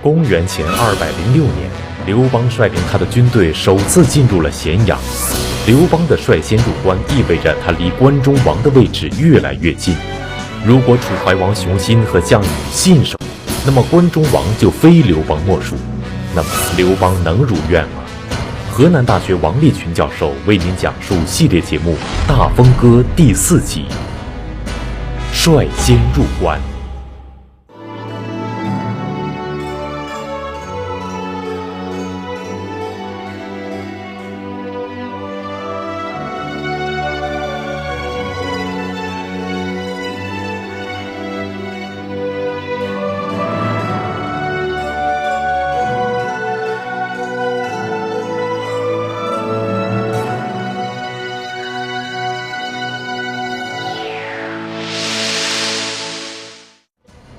公元前206年，刘邦率领他的军队首次进入了咸阳。刘邦的率先入关，意味着他离关中王的位置越来越近。如果楚怀王熊心和项羽信守，那么关中王就非刘邦莫属。那么刘邦能如愿吗？河南大学王立群教授为您讲述系列节目《大风歌》第4集，率先入关。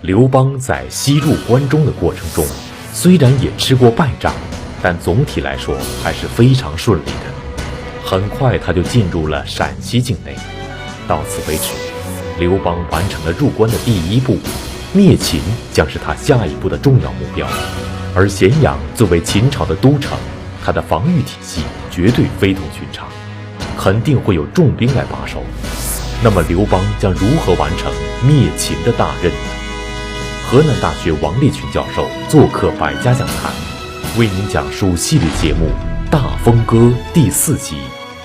刘邦在西入关中的过程中，虽然也吃过败仗，但总体来说还是非常顺利的。很快他就进入了陕西境内。到此为止，刘邦完成了入关的第一步，灭秦将是他下一步的重要目标。而咸阳作为秦朝的都城，它的防御体系绝对非同寻常，肯定会有重兵来把守。那么刘邦将如何完成灭秦的大任？河南大学王立群教授做客百家讲坛，为您讲述系列节目《大风歌》第4集，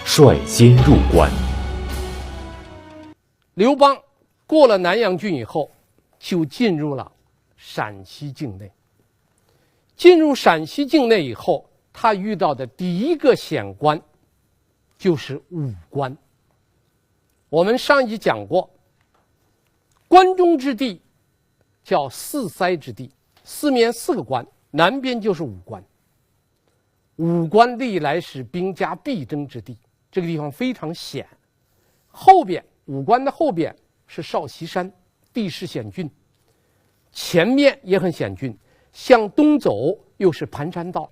率先入关。刘邦过了南阳郡以后，就进入了陕西境内。进入陕西境内以后，他遇到的第一个险关就是武关。我们上一集讲过，关中之地叫四塞之地，四面4个关，南边就是武关。武关历来是兵家必争之地，这个地方非常险。后边武关的后边是少溪山，地势险峻，前面也很险峻，向东走又是盘山道。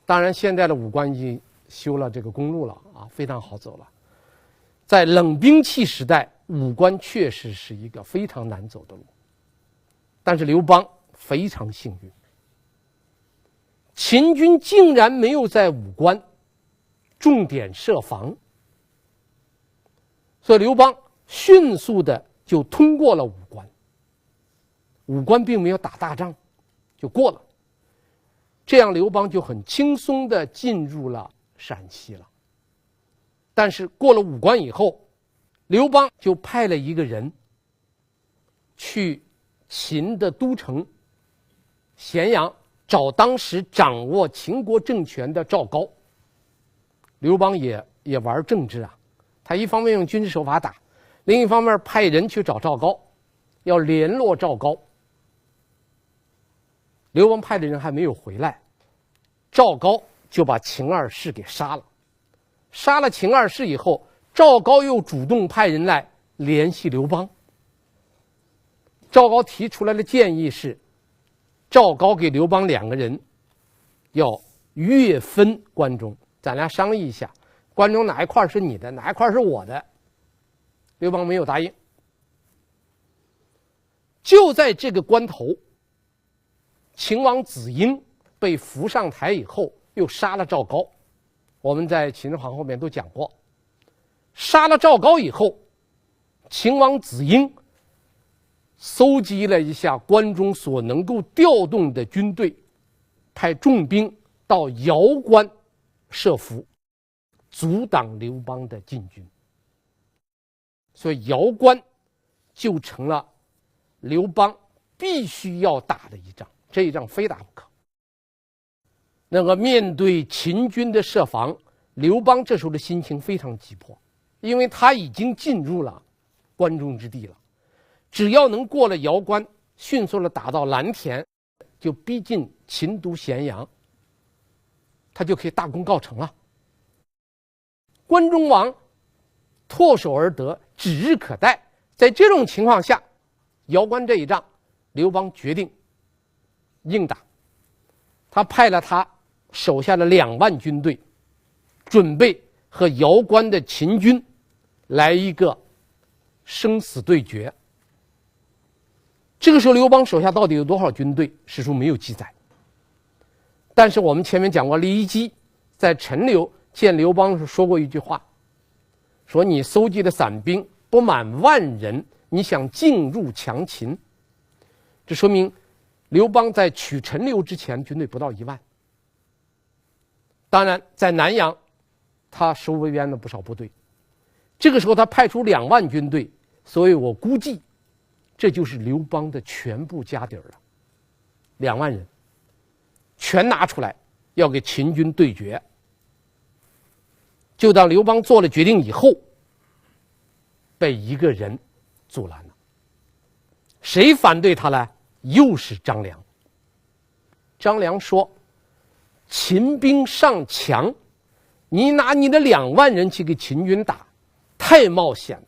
当然现在的武关已经修了这个公路了啊，非常好走了。在冷兵器时代，武关确实是一个非常难走的路，但是刘邦非常幸运，秦军竟然没有在武关重点设防，所以刘邦迅速的就通过了武关。武关并没有打大仗，就过了，这样刘邦就很轻松的进入了陕西了。但是过了武关以后，刘邦就派了一个人去秦的都城咸阳找当时掌握秦国政权的赵高。刘邦也玩政治啊，他一方面用军事手法打，另一方面派人去找赵高，要联络赵高。刘邦派的人还没有回来，赵高就把秦二世给杀了。杀了秦二世以后，赵高又主动派人来联系刘邦。赵高提出来的建议是，赵高给刘邦2个人要越分关中，咱俩商议一下，关中哪一块是你的，哪一块是我的。刘邦没有答应。就在这个关头，秦王子婴被扶上台以后，又杀了赵高。我们在秦始皇后面都讲过，杀了赵高以后，秦王子婴搜集了一下关中所能够调动的军队，派重兵到瑶关设伏，阻挡刘邦的进军。所以瑶关就成了刘邦必须要打的一仗，这一仗非打不可。那么面对秦军的设防，刘邦这时候的心情非常急迫，因为他已经进入了关中之地了，只要能过了瑶关，迅速的打到蓝田，就逼近秦都咸阳，他就可以大功告成了。关中王唾手而得，指日可待。在这种情况下，瑶关这一仗，刘邦决定硬打。他派了他手下的2万军队，准备和瑶关的秦军来一个生死对决。这个时候刘邦手下到底有多少军队，史书没有记载。但是我们前面讲过，李基在陈留见刘邦时说过一句话，说你搜集的散兵不满10000人，你想进入强秦，这说明刘邦在取陈留之前军队不到1万。当然在南阳他收围边了不少部队，这个时候他派出2万军队，所以我估计这就是刘邦的全部家底儿了，2万人全拿出来要给秦军对决。就当刘邦做了决定以后，被一个人阻拦了。谁反对他呢？又是张良。张良说，秦兵上强，你拿你的2万人去给秦军打，太冒险了。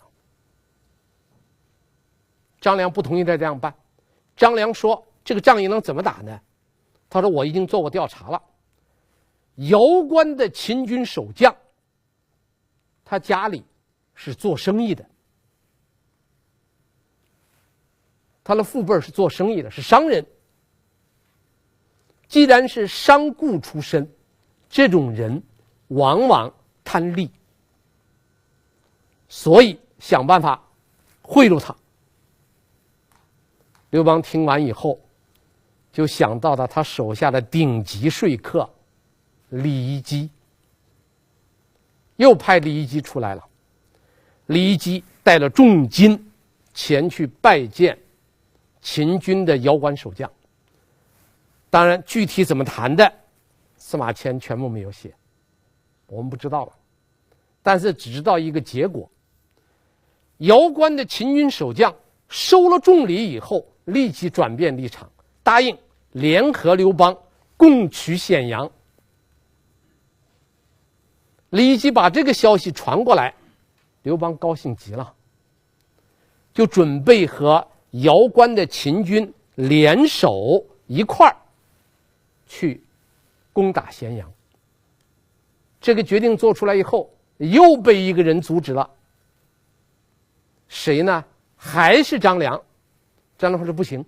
张良不同意再这样办。张良说，这个仗义能怎么打呢？他说，我已经做过调查了，姚关的秦军守将，他家里是做生意的，他的父辈是做生意的，是商人。既然是商贾出身，这种人往往贪利，所以想办法贿赂他。刘邦听完以后，就想到了他手下的顶级说客李夷基，又派李夷基出来了。李夷基带了重金前去拜见秦军的姚关守将。当然具体怎么谈的，司马迁全部没有写，我们不知道了。但是只知道一个结果，姚关的秦军守将收了重礼以后，立即转变立场，答应联合刘邦共取咸阳。李夷基把这个消息传过来，刘邦高兴极了，就准备和姚关的秦军联手一块儿去攻打咸阳。这个决定做出来以后，又被一个人阻止了。谁呢？还是张良。张良说不行，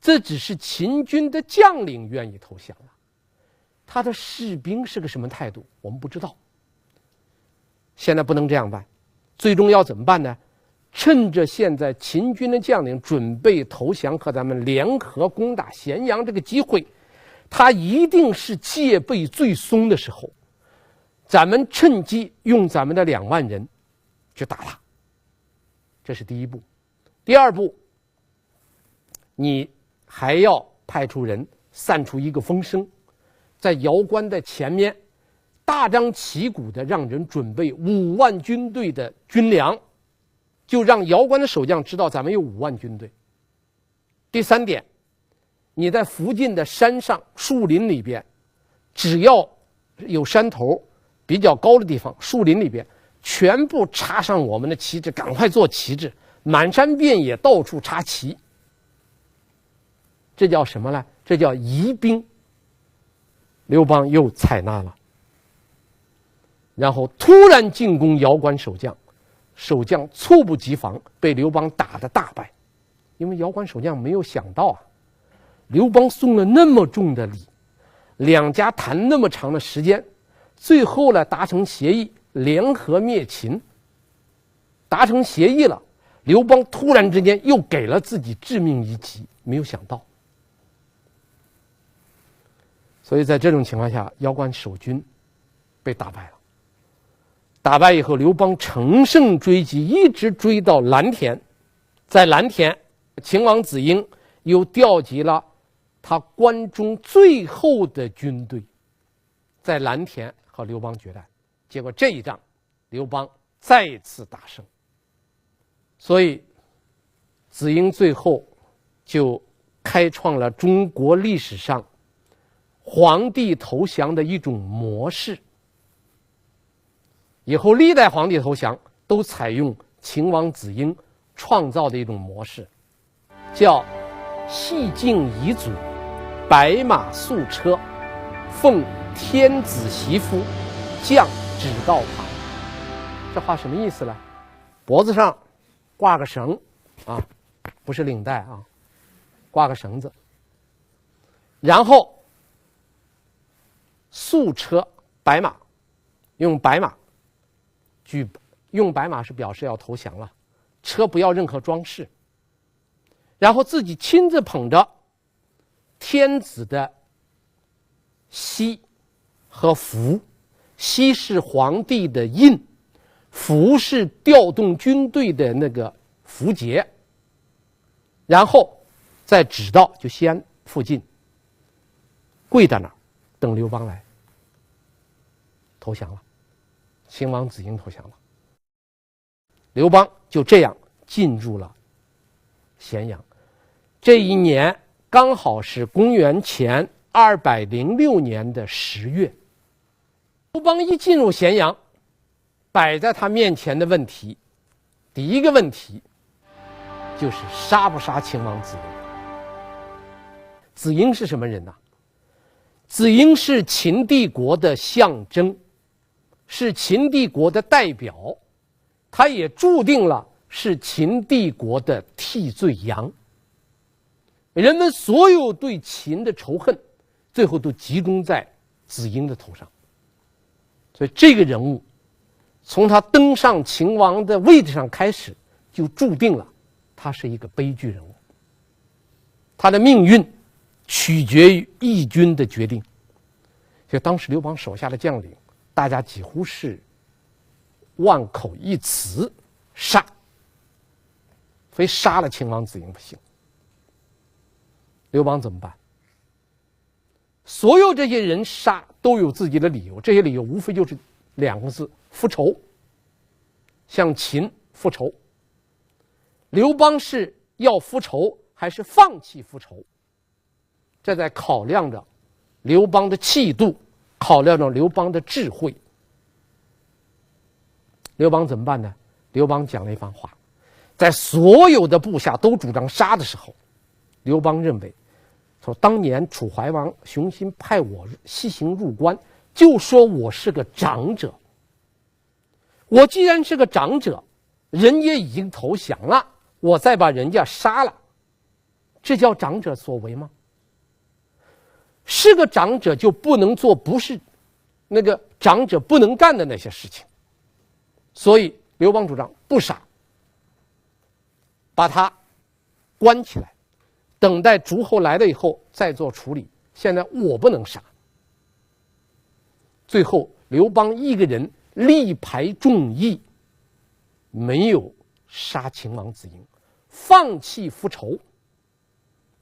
这只是秦军的将领愿意投降了，他的士兵是个什么态度我们不知道。现在不能这样办，最终要怎么办呢？趁着现在秦军的将领准备投降和咱们联合攻打咸阳这个机会，他一定是戒备最松的时候，咱们趁机用咱们的2万人去打他。这是第一步。第二步，你还要派出人散出一个风声，在姚关的前面大张旗鼓的让人准备5万军队的军粮，就让姚关的守将知道咱们有5万军队。第三点，你在附近的山上树林里边，只要有山头比较高的地方，树林里边全部插上我们的旗帜，赶快做旗帜，满山遍野到处插旗。这叫什么呢？这叫疑兵。刘邦又采纳了，然后突然进攻姚关守将，守将猝不及防，被刘邦打得大败。因为姚关守将没有想到啊，刘邦送了那么重的礼，两家谈那么长的时间，最后呢达成协议，联合灭秦。达成协议了，刘邦突然之间又给了自己致命一击，没有想到。所以在这种情况下，姚关守军被打败了。打败以后，刘邦乘胜追击，一直追到蓝田。在蓝田，秦王子婴又调集了他关中最后的军队，在蓝田和刘邦决战。结果这一仗，刘邦再次大胜。所以子婴最后就开创了中国历史上皇帝投降的一种模式。以后历代皇帝投降都采用秦王子婴创造的一种模式，叫细敬遗祖，白马素车，奉天子媳妇，降指道旁。这话什么意思呢？脖子上挂个绳啊，不是领带啊，挂个绳子，然后素车白马，用白马是表示要投降了，车不要任何装饰，然后自己亲自捧着天子的玺和符，玺是皇帝的印，符是调动军队的那个符节，然后再指到就西安附近，跪在那儿等刘邦来投降了，秦王子婴投降了，刘邦就这样进入了咸阳。这一年刚好是公元前206年的10月。刘邦一进入咸阳，摆在他面前的问题，第一个问题就是杀不杀秦王子婴。子婴是什么人呢？子婴是秦帝国的象征，是秦帝国的代表，他也注定了是秦帝国的替罪羊。人们所有对秦的仇恨，最后都集中在子婴的头上。所以这个人物，从他登上秦王的位置上开始，就注定了他是一个悲剧人物。他的命运取决于义军的决定。所以当时刘邦手下的将领，大家几乎是万口一词：杀，非杀了秦王子婴不行。刘邦怎么办？所有这些人杀都有自己的理由，这些理由无非就是2个字：复仇。向秦复仇。刘邦是要复仇还是放弃复仇？这在考量着刘邦的气度，考量着刘邦的智慧。刘邦怎么办呢？刘邦讲了一番话，在所有的部下都主张杀的时候，刘邦认为说，当年楚怀王熊心派我西行入关，就说我是个长者。我既然是个长者，人也已经投降了，我再把人家杀了，这叫长者所为吗？是个长者就不能做不是那个长者不能干的那些事情。所以刘邦主张不杀，把他关起来，等待诸侯来了以后再做处理。现在我不能杀。最后刘邦一个人力排众议，没有杀秦王子婴，放弃复仇。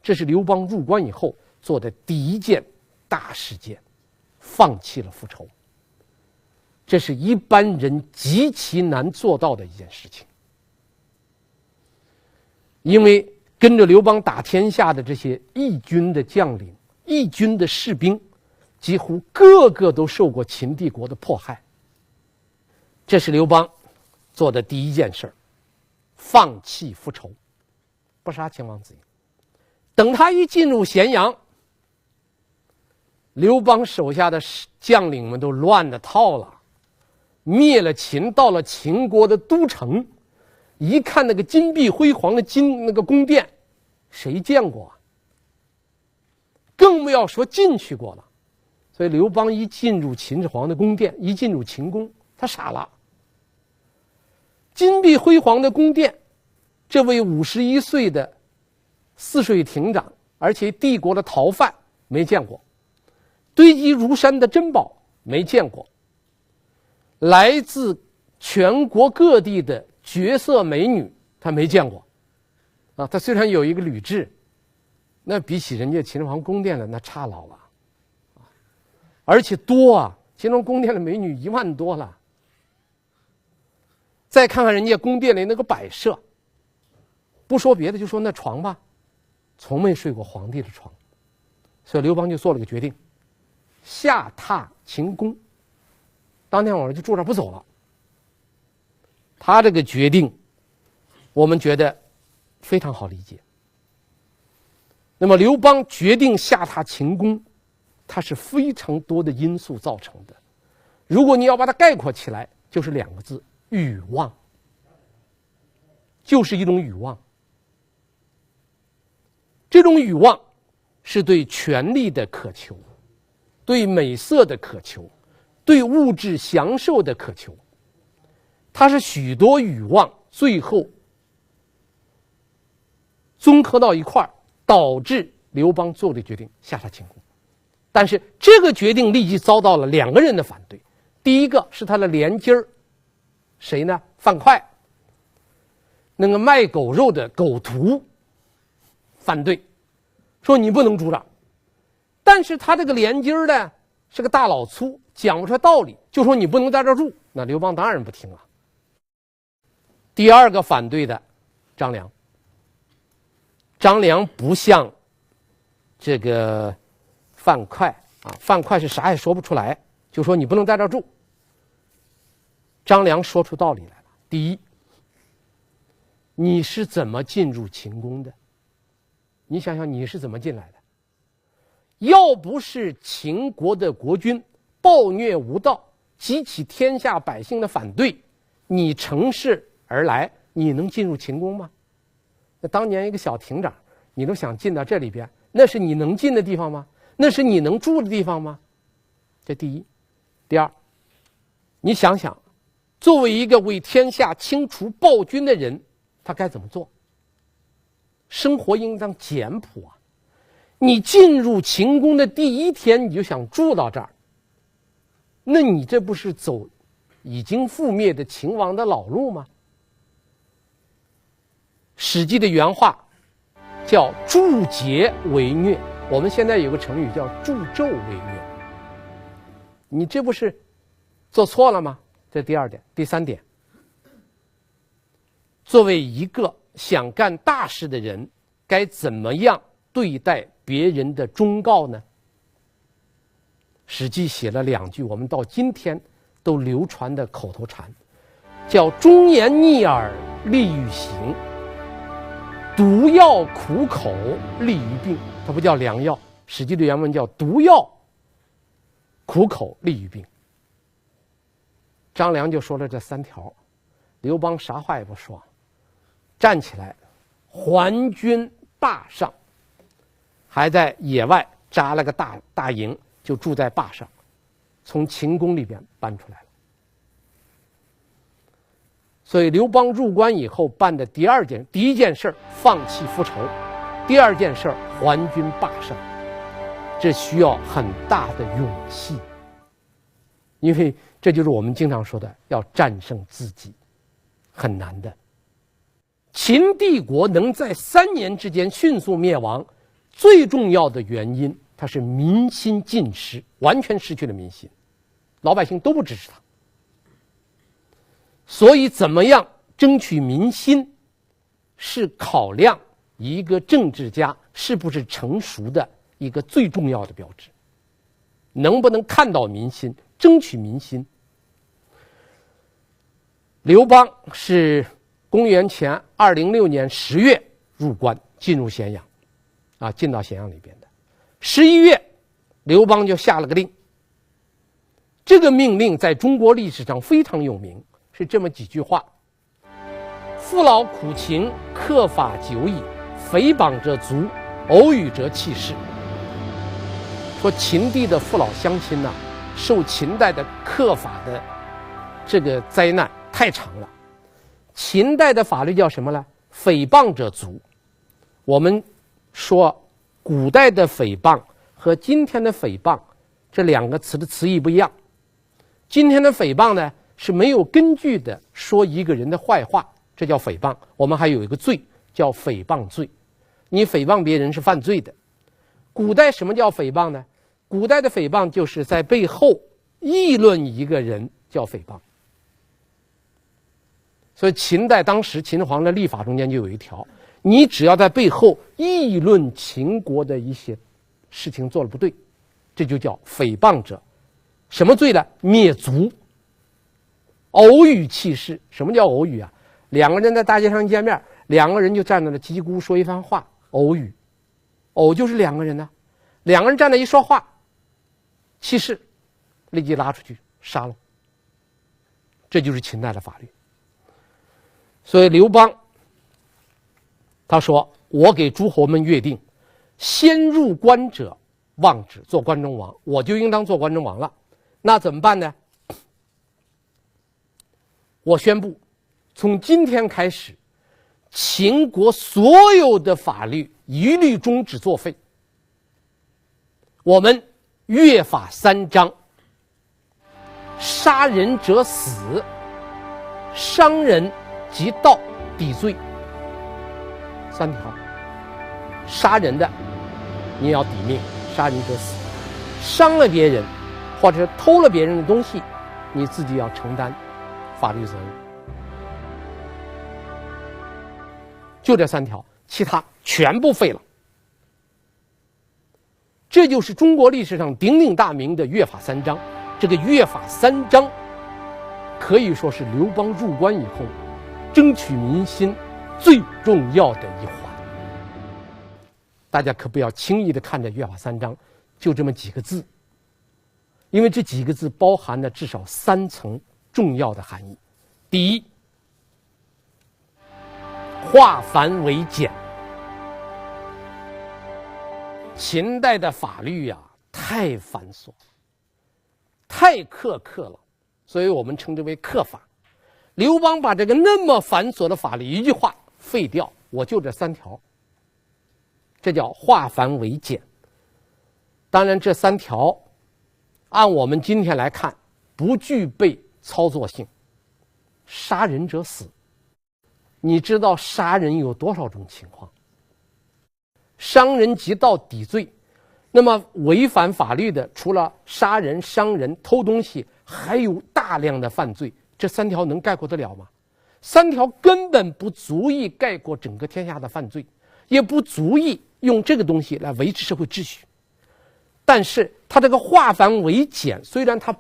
这是刘邦入关以后做的第一件大事件，放弃了复仇。这是一般人极其难做到的一件事情。因为跟着刘邦打天下的这些义军的将领、义军的士兵，几乎个个都受过秦帝国的迫害。这是刘邦做的第一件事，放弃复仇，不杀秦王子婴。等他一进入咸阳，刘邦手下的将领们都乱了套了，灭了秦，到了秦国的都城，一看那个金碧辉煌的那个宫殿，谁见过啊？更不要说进去过了。所以刘邦一进入秦始皇的宫殿，一进入秦宫，他傻了。金碧辉煌的宫殿，这位51岁的泗水亭长，而且帝国的逃犯没见过，堆积如山的珍宝没见过，来自全国各地的绝色美女他没见过啊。他虽然有一个吕雉，那比起人家秦始皇宫殿的那差老了，而且多啊，秦始皇宫殿的美女1万多了。再看看人家宫殿里那个摆设，不说别的，就说那床吧，从没睡过皇帝的床。所以刘邦就做了个决定，下榻秦宫，当天晚上就住这儿不走了。他这个决定我们觉得非常好理解。那么刘邦决定下榻秦宫，它是非常多的因素造成的。如果你要把它概括起来，就是2个字：欲望。就是一种欲望。这种欲望是对权力的渴求，对美色的渴求，对物质享受的渴求。它是许多欲望最后综合到一块儿，导致刘邦做的决定下杀秦公。但是这个决定立即遭到了2个人的反对。第一个是他的连襟儿，谁呢？范哙，那个卖狗肉的狗徒反对，说你不能主张。但是他这个连襟儿呢是个大老粗，讲不出道理，就说你不能在这儿住。那刘邦当然不听了。第2个反对的张良，张良不像这个范哙啊，范哙是啥也说不出来，就说你不能在这儿住。张良说出道理来了。第一，你是怎么进入秦宫的？你想想你是怎么进来的？要不是秦国的国君暴虐无道，激起天下百姓的反对，你乘势而来，你能进入秦宫吗？那当年一个小亭长，你都想进到这里边，那是你能进的地方吗？那是你能住的地方吗？这第一。第2，你想想，作为一个为天下清除暴君的人，他该怎么做？生活应当简朴啊！你进入秦宫的第1天，你就想住到这儿，那你这不是走已经覆灭的秦王的老路吗？史记的原话叫助桀为虐，我们现在有个成语叫助纣为虐。你这不是做错了吗？这第2点。第3点，作为一个想干大事的人，该怎么样对待别人的忠告呢？史记写了2句我们到今天都流传的口头禅，叫忠言逆耳利于行，毒药苦口利于病。它不叫良药，史记的原文叫毒药苦口利于病。张良就说了这3条，刘邦啥话也不说，站起来还军坝上，还在野外扎了个大营，就住在坝上，从秦宫里边搬出来了。所以刘邦入关以后办的第一件事放弃复仇，第2件事还军坝上，这需要很大的勇气，因为这就是我们经常说的要战胜自己，很难的。秦帝国能在3年之间迅速灭亡，最重要的原因，它是民心尽失，完全失去了民心，老百姓都不支持他。所以怎么样争取民心，是考量一个政治家是不是成熟的一个最重要的标志。能不能看到民心，争取民心。刘邦是公元前206年10月入关，进入咸阳，进到咸阳里边的。11月，刘邦就下了个令。这个命令在中国历史上非常有名，是这么几句话：父老苦秦，克法久矣，诽谤者卒，偶语者弃市。说秦地的父老乡亲呐，受秦代的克法的这个灾难太长了。秦代的法律叫什么呢？诽谤者卒。我们说古代的诽谤和今天的诽谤这2个词的词义不一样。今天的诽谤呢，是没有根据的说一个人的坏话，这叫诽谤。我们还有一个罪叫诽谤罪，你诽谤别人是犯罪的。古代什么叫诽谤呢？古代的诽谤就是在背后议论一个人，叫诽谤。所以秦代当时秦始皇的历法中间就有一条，你只要在背后议论秦国的一些事情做得不对，这就叫诽谤者。什么罪呢？灭族。偶语弃市。什么叫偶语啊？2个人在大街上见面，2个人就站在那叽咕说一番话，偶语。偶就是2个人呢，2个人站在一说话，弃市，立即拉出去杀了。这就是秦代的法律。所以刘邦他说，我给诸侯们约定，先入关者望之，做关中王，我就应当做关中王了。那怎么办呢？我宣布，从今天开始，秦国所有的法律一律终止作废。我们乐法3章：杀人者死，伤人及盗抵罪。3条，杀人的你要抵命，杀人者死；伤了别人，或者是偷了别人的东西，你自己要承担法律责任。就这3条，其他全部废了。这就是中国历史上鼎鼎大名的乐法3章。这个乐法3章可以说是刘邦入关以后争取民心最重要的一环。大家可不要轻易的看着乐法3章就这么几个字，因为这几个字包含了至少3层重要的含义。第一，化繁为简。秦代的法律呀，太繁琐，太苛刻了，所以我们称之为苛法。刘邦把这个那么繁琐的法律一句话废掉，我就这3条，这叫化繁为简。当然，这3条按我们今天来看，不具备操作性。杀人者死，你知道杀人有多少种情况？伤人及盗抵罪，那么违反法律的，除了杀人、伤人、偷东西，还有大量的犯罪。这3条能概括得了吗？3条根本不足以概括整个天下的犯罪，也不足以用这个东西来维持社会秩序。但是它这个化繁为简，虽然它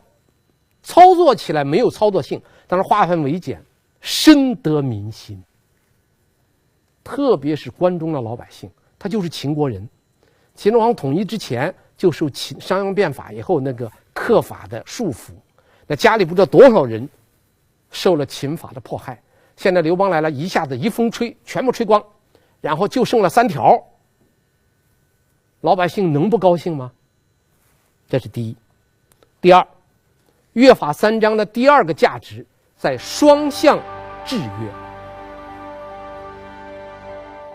操作起来没有操作性，但是化繁为简深得民心，特别是关中的老百姓，他就是秦国人。秦始皇统一之前就受商鞅变法以后那个苛法的束缚，那家里不知道多少人受了秦法的迫害。现在刘邦来了，一下子一风吹，全部吹光，然后就剩了3条，老百姓能不高兴吗？这是第一。第二，乐法3章的第2个价值在双向制约。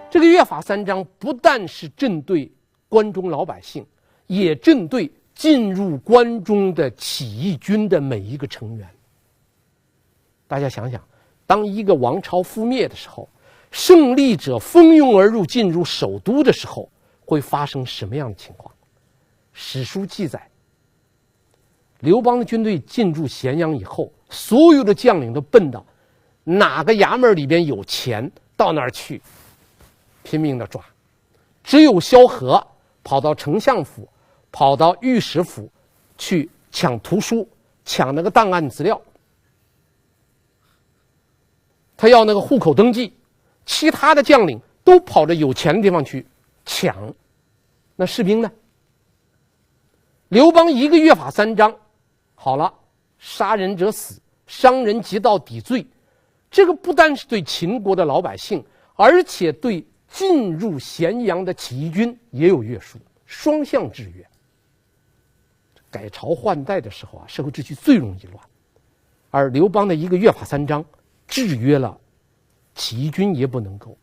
这个乐法3章不但是针对关中老百姓，也针对进入关中的起义军的每一个成员。大家想想，当一个王朝覆灭的时候，胜利者蜂拥而入进入首都的时候，会发生什么样的情况？史书记载，刘邦的军队进入咸阳以后，所有的将领都奔到哪个衙门里边有钱，到那儿去拼命的抓。只有萧何跑到丞相府，跑到御史府去抢图书，抢那个档案资料，他要那个户口登记。其他的将领都跑到有钱的地方去抢。那士兵呢？刘邦一个乐法3章，好了，杀人者死，伤人及盗抵罪。这个不但是对秦国的老百姓，而且对进入咸阳的起义军也有约束，双向制约。改朝换代的时候啊，社会秩序最容易乱，而刘邦的一个乐法3章制约了起义军，也不能够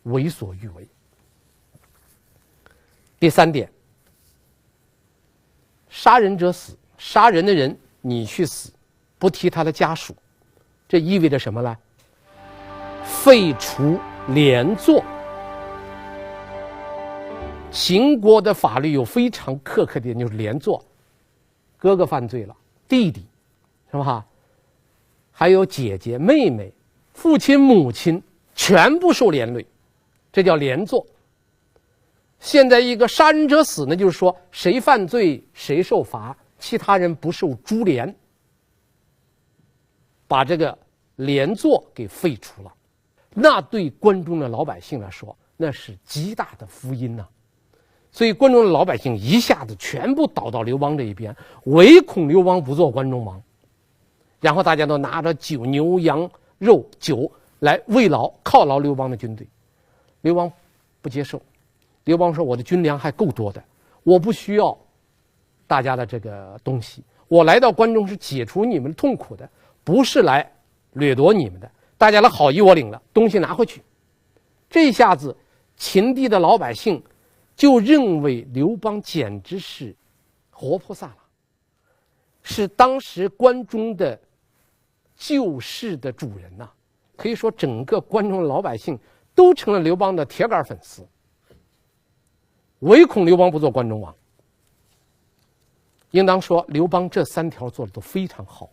为所欲为。第3点，杀人者死，杀人的人你去死，不提他的家属，这意味着什么呢？废除连坐。秦国的法律有非常苛刻的点，就是连坐。哥哥犯罪了，弟弟是吧？还有姐姐、妹妹、父亲、母亲，全部受连累，这叫连坐。现在一个杀人者死呢，就是说谁犯罪谁受罚，其他人不受株连，把这个连坐给废除了。那对关中的老百姓来说，那是极大的福音呐。所以关中的老百姓一下子全部倒到刘邦这一边，唯恐刘邦不做关中王。然后大家都拿着酒、牛、羊肉、酒来慰劳、犒劳刘邦的军队。刘邦不接受，刘邦说：“我的军粮还够多的，我不需要大家的这个东西。我来到关中是解除你们痛苦的，不是来掠夺你们的。大家的好意我领了，东西拿回去。”这下子，秦地的老百姓就认为刘邦简直是活菩萨了，是当时关中的救世的主人呐。可以说，整个关中的老百姓都成了刘邦的铁杆粉丝，唯恐刘邦不做关中王。应当说，刘邦这3条做的都非常好：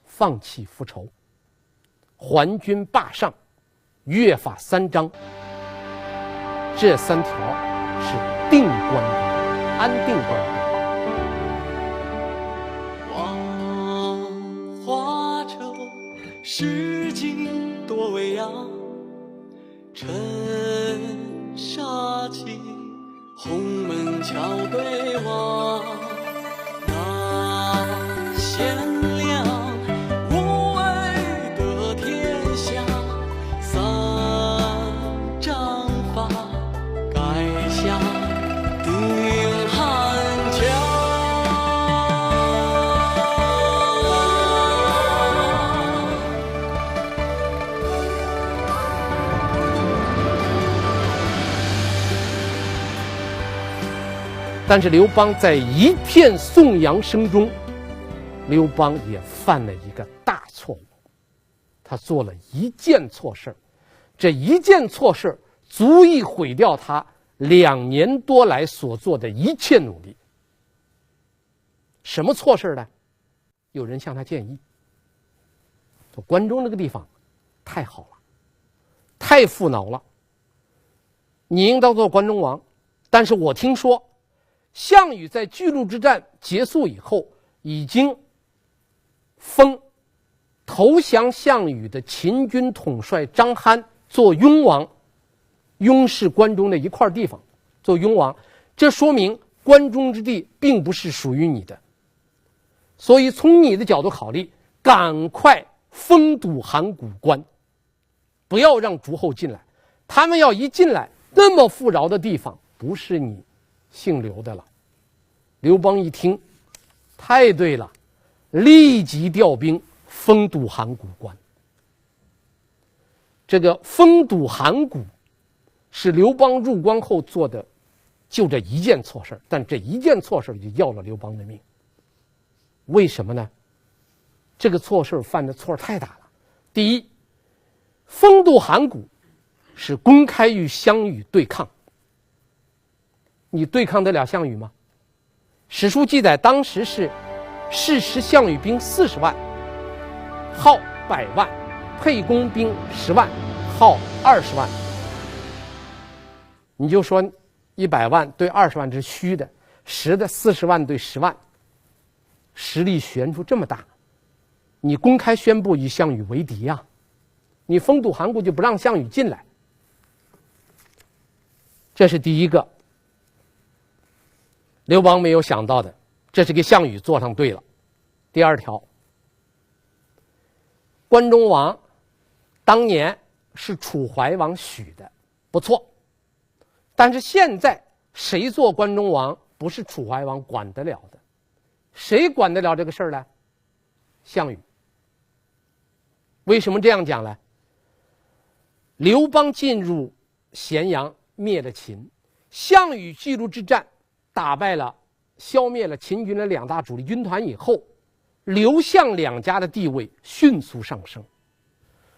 放弃复仇，还军霸上，约法3章。这3条是定关中，安定关中。望花车，市井多微扬，尘沙起，红门桥对望。那贤良无为的天下，3章法盖下定汉桥。但是刘邦在一片颂扬声中，刘邦也犯了一个大错误。他做了一件错事，这一件错事足以毁掉他2年多来所做的一切努力。什么错事呢？有人向他建议，说关中那个地方太好了，太富饶了，你应当做关中王。但是我听说项羽在巨鹿之战结束以后，已经封投降项羽的秦军统帅张邯做雍王，雍是关中的一块地方，做雍王，这说明关中之地并不是属于你的。所以从你的角度考虑，赶快封堵函谷关，不要让诸侯进来。他们要一进来，那么富饶的地方不是你姓刘的了。刘邦一听，太对了，立即调兵封堵函谷关。这个封堵函谷是刘邦入关后做的就这一件错事，但这一件错事就要了刘邦的命。为什么呢？这个错事犯的错太大了。第一，封堵函谷是公开与项羽对抗，你对抗得了项羽吗？史书记载，当时是誓师项羽兵40万，号100万，沛公兵10万，号20万。你就说100万对20万是虚的，实的40万对10万，实力悬殊这么大，你公开宣布与项羽为敌啊！你封堵函谷就不让项羽进来，这是第一个。刘邦没有想到的，这是给项羽做上对了。第2条，关中王当年是楚怀王许的，不错。但是现在谁做关中王不是楚怀王管得了的？谁管得了这个事儿呢？项羽。为什么这样讲呢？刘邦进入咸阳灭了秦，项羽巨鹿之战打败了消灭了秦军的2大主力军团以后，刘项2家的地位迅速上升。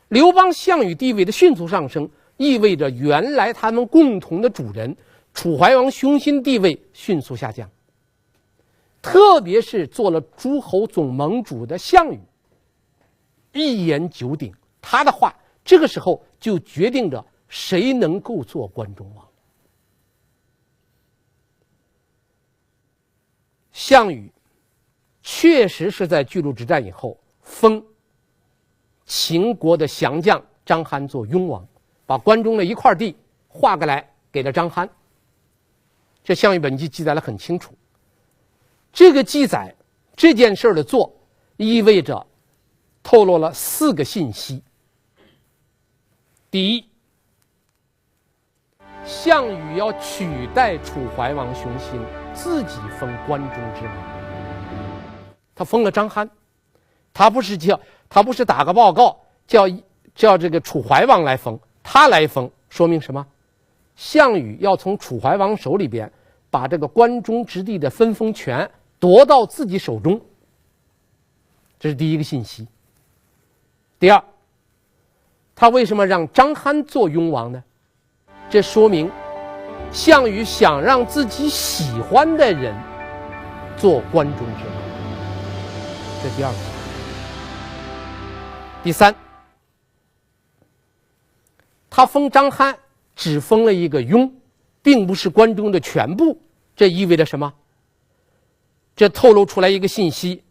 刘邦项羽地位的迅速上升，意味着原来他们共同的主人楚怀王熊心地位迅速下降。特别是做了诸侯总盟主的项羽，一言九鼎，他的话这个时候就决定着谁能够做关中王。项羽确实是在巨鹿之战以后封秦国的降将张邯做雍王，把关中的一块地划过来给了张邯。这《项羽本纪》记载得很清楚。这个记载这件事的做，意味着透露了4个信息。第一，项羽要取代楚怀王雄心，自己封关中之王。他封了张邯，他不是打个报告叫这个楚怀王来封，他来封，说明什么？项羽要从楚怀王手里边把这个关中之地的分封权夺到自己手中，这是第一个信息。第二，他为什么让张邯做雍王呢？这说明项羽想让自己喜欢的人做关中之王，这第二个。第三，他封张邯只封了一个雍，并不是关中的全部，这意味着什么？这透露出来一个信息，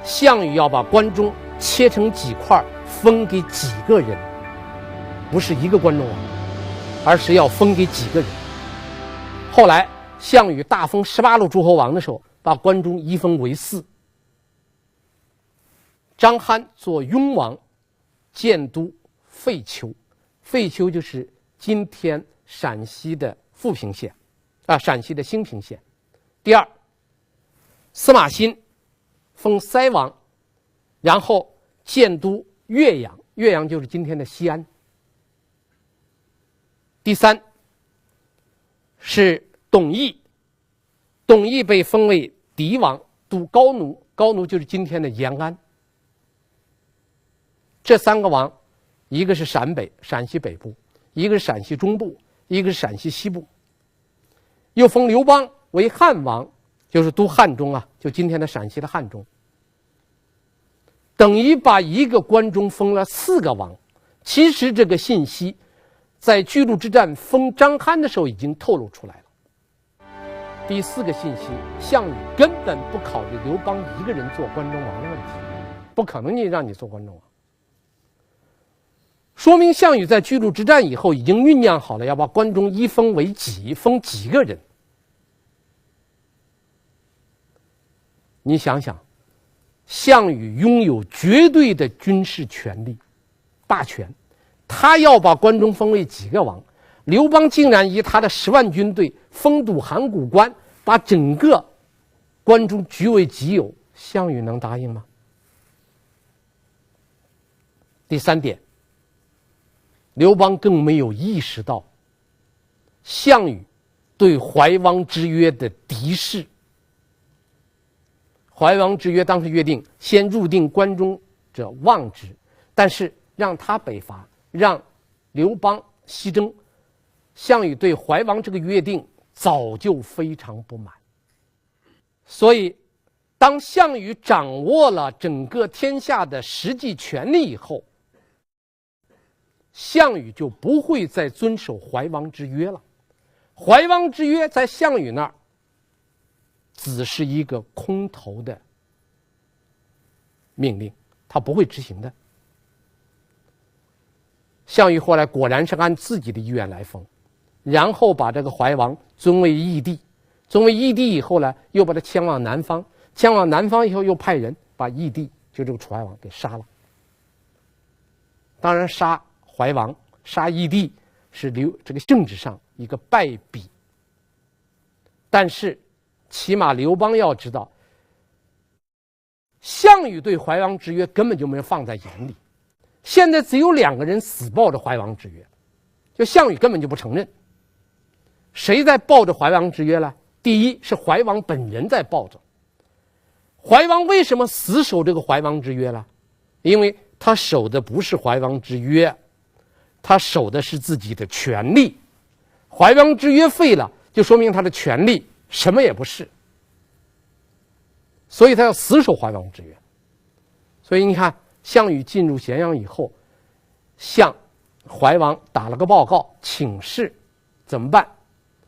项羽要把关中切成几块分给几个人，不是一个关中王，而是要分给几个人。后来项羽大封18路诸侯王的时候，把关中一分为4，张邯做雍王，建都废丘，废丘就是今天陕西的富平县，陕西的兴平县。第二，司马欣封塞王，然后建都岳阳，岳阳就是今天的西安。第三是董翳，董翳被封为狄王，都高奴，高奴就是今天的延安。这3个王，一个是陕西北部，一个是陕西中部，一个是陕西西部。又封刘邦为汉王，就是都汉中啊，就今天的陕西的汉中。等于把一个关中封了4个王。其实这个信息在巨鹿之战封张邯的时候已经透露出来了。第4个信息，项羽根本不考虑刘邦一个人做关中王的问题，不可能让你做关中王。说明项羽在巨鹿之战以后已经酝酿好了要把关中一分为几，封几个人。你想想，项羽拥有绝对的军事权力大权，他要把关中封为几个王，刘邦竟然以他的10万军队封堵函谷关，把整个关中据为己有，项羽能答应吗？第3点，刘邦更没有意识到项羽对怀王之约的敌视。怀王之约当时约定，先入定关中者望之，但是让他北伐，让刘邦西征。项羽对怀王这个约定早就非常不满，所以当项羽掌握了整个天下的实际权力以后，项羽就不会再遵守怀王之约了。怀王之约在项羽那儿只是一个空头的命令，他不会执行的。项羽后来果然是按自己的意愿来封，然后把这个怀王尊为义帝，尊为义帝以后呢，又把他迁往南方，迁往南方以后又派人把义帝，就这个楚怀王给杀了。当然杀怀王、杀义帝是这个政治上一个败笔，但是起码刘邦要知道，项羽对怀王之约根本就没有放在眼里。现在只有2个人死抱着怀王之约，就项羽根本就不承认。谁在抱着怀王之约呢？第一是怀王本人在抱着。怀王为什么死守这个怀王之约呢？因为他守的不是怀王之约，他守的是自己的权利。怀王之约废了，就说明他的权利什么也不是，所以他要死守怀王之约。所以你看，项羽进入咸阳以后，向怀王打了个报告请示，怎么办？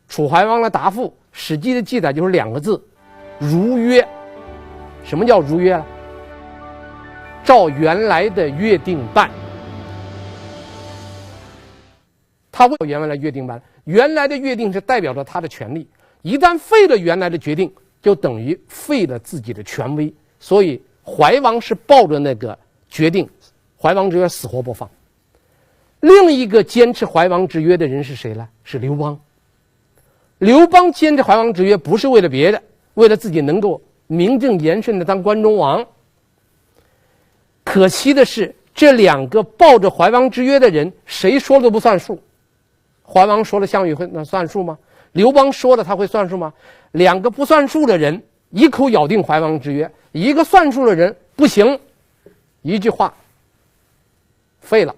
楚怀王的答复，《史记》的记载就是2个字：如约。什么叫如约呢？照原来的约定办。他为原来的约定办，原来的约定是代表着他的权利，一旦废了原来的决定，就等于废了自己的权威。所以怀王是抱着那个决定，怀王之约死活不放。另一个坚持怀王之约的人是谁呢？是刘邦。刘邦坚持怀王之约不是为了别的，为了自己能够名正言顺的当关中王。可惜的是，这两个抱着怀王之约的人，谁说了都不算数。怀王说了，项羽会算数吗？刘邦说了，他会算数吗？两个不算数的人一口咬定怀王之约，一个算数的人不行，一句话废了。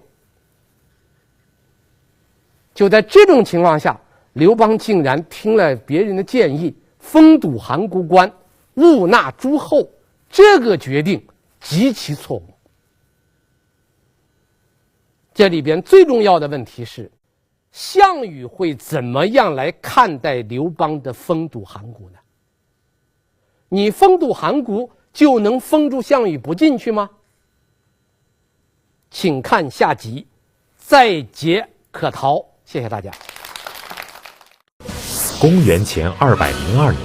就在这种情况下，刘邦竟然听了别人的建议，封堵函谷关，误纳诸侯，这个决定极其错误。这里边最重要的问题是，项羽会怎么样来看待刘邦的封堵函谷呢？你封堵函谷就能封住项羽不进去吗？请看下集，再劫可逃。谢谢大家。公元前202年，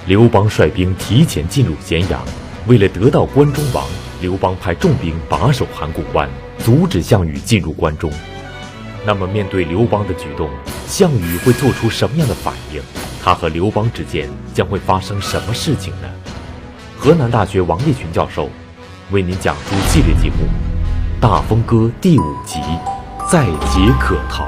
刘邦率兵提前进入咸阳，为了得到关中王，刘邦派重兵把守函谷关，阻止项羽进入关中。那么面对刘邦的举动，项羽会做出什么样的反应？他和刘邦之间将会发生什么事情呢？河南大学王立群教授为您讲述系列节目《大风歌》第5集《再劫可逃》。